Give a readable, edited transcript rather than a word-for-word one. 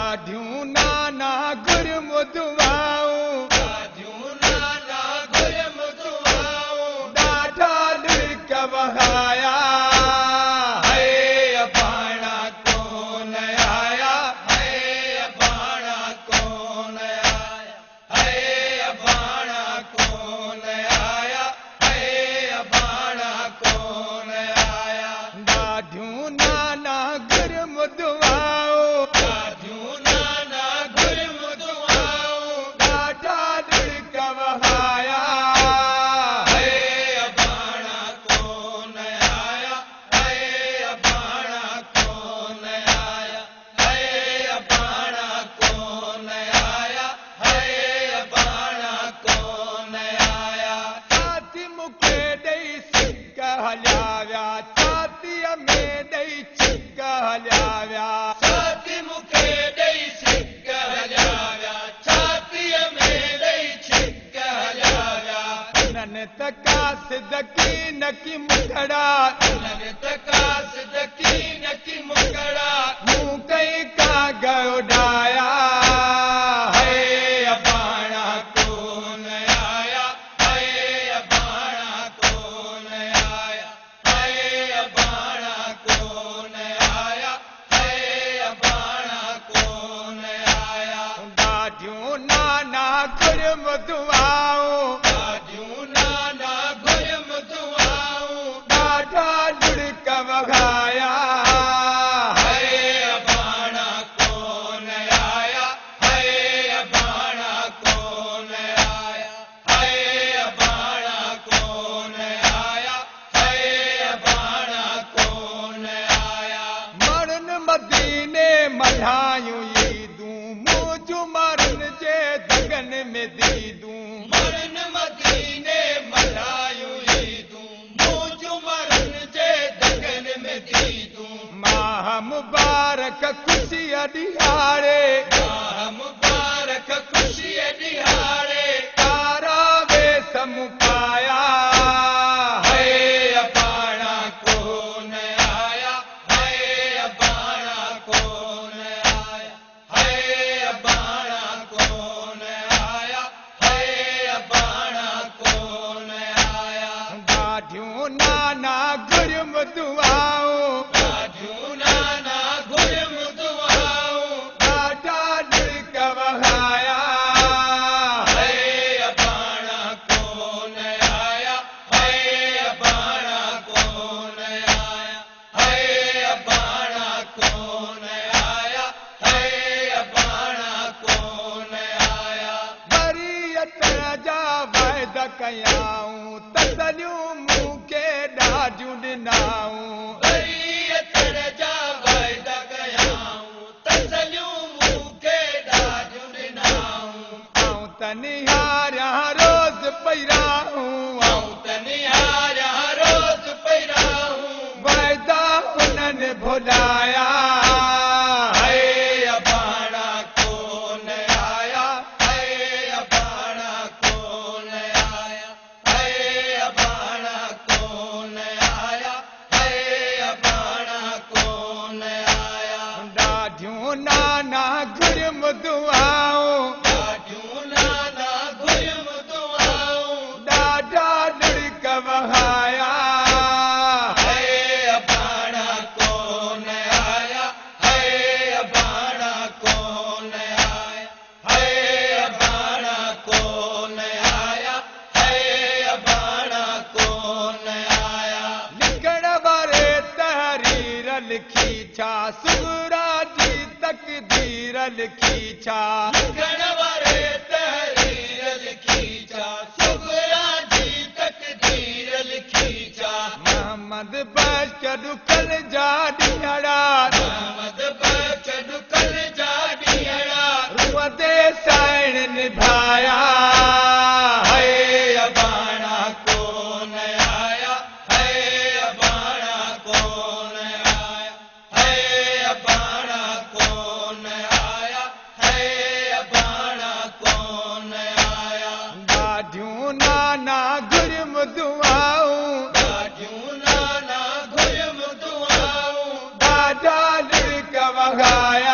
ॾाढियूं नाना गुरमुदुआऊं ॾाढा लिक वहाया है पाणा कोन आया है पाणा कोन आया है पाणा कोन आया है पाणा कोन आया ॾाढियूं नाना गुरमुदुआऊं छातीअ में ॾेई छिक हलिया छाती मूंखे ॾेई छिक हलिया छातीअ में ॾेई छिक हलिया उन्हनि त का सिदकी न की मुखड़ा उन्हनि त का सिदकी न की मुखड़ा मूं कई का गयो डाया मल्हायूं ईदूं मूं मरन जे दगन में दीदूं मरन मदीने मल्हायूं ईदूं मूं मरन जे दगन में दीदूं माह मुबारक खुशीअ ॾियारे माह मुबारक खुशीअ ॾियारे तारा वेस मूं पाया नाना गुरमुदुआऊं नाना गुरमुदुआऊं ॾाढा लिक वहाया है पाणा कोन आया है पाणा कोन आया है पाणा कोन आया है पाणा कोन आया बरियत जा वाइदा कयाऊं तसलियूं मूंखे ॾाढियूं ॾिनाऊं बरियत जा वाइदा कयाऊं तसलियूं मूंखे ॾाढियूं ॾिनाऊं आऊं त निहारियां रोज़ पई रहूं त निहारियां रोज़ पई रहूं वाइदा उन्हनि भुलाया नाना गुरमुदुआऊं नाना गुरमुदुआऊं ॾाढा लिक वहाया है पाणा कोन आया है पाणा कोन आया है पाणा कोन आया है पाणा कोन आया लिखण वारे तहरीर लिखी छा सुगरा जी तकदीर लिखी छा लिखण वारे तहरीर लिखी छा सुगरा जी तकदीर लिखी छा मोहम्मद बशर कल जा ॾींहड़ा मोहम्मद बशर कल जा ॾींहड़ा रूह ते साइण निभाया है पाणा कोन आया है पाणा कोन आया है पाणा कोन आया है पाणा कोन आया ॾाढियूं नाना गुरमुदुआऊं ॾाढियूं नाना गुरमुदुआऊं ॾाढा लिक वहाया